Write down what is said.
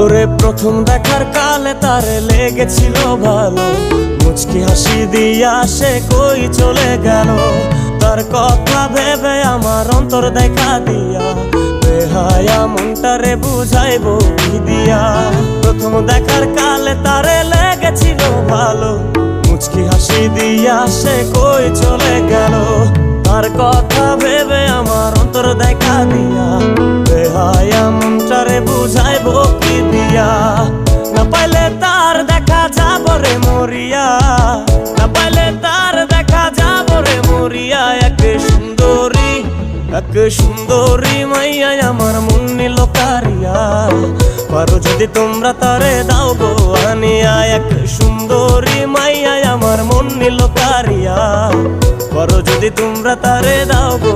ওরে প্রথম দেখার কালে তারে লেগেছিল ভালো, মুচকি হাসি দিয়া সে কই চলে গেল। তার কথা ভেবে আমার অন্তর দেখা দিয়া, বেহায়া মনটারে বুঝাইবো কি দিয়া। প্রথম দেখার কালে তারে লেগেছিল ভালো, মুচকি হাসি দিয়া সে কই চলে গেল। তার কথা ভেবে আমার অন্তর দেখা দিয়া, বেহায়া মনটারে বুঝাইবো কি দিয়া। না পাইলে তার দেখা যাব রে মরিয়া, না পাইলে তার দেখা যাব রে মরিয়া। এক সুন্দরী মাইয়া আমার মন নিল কারিয়া, পারো যদি তোমরা তারে দাও গো আনিয়া। এক সুন্দরী মাইয়া আমার মন নিল কারিয়া, পারো যদি তোমরা তারে দাও গো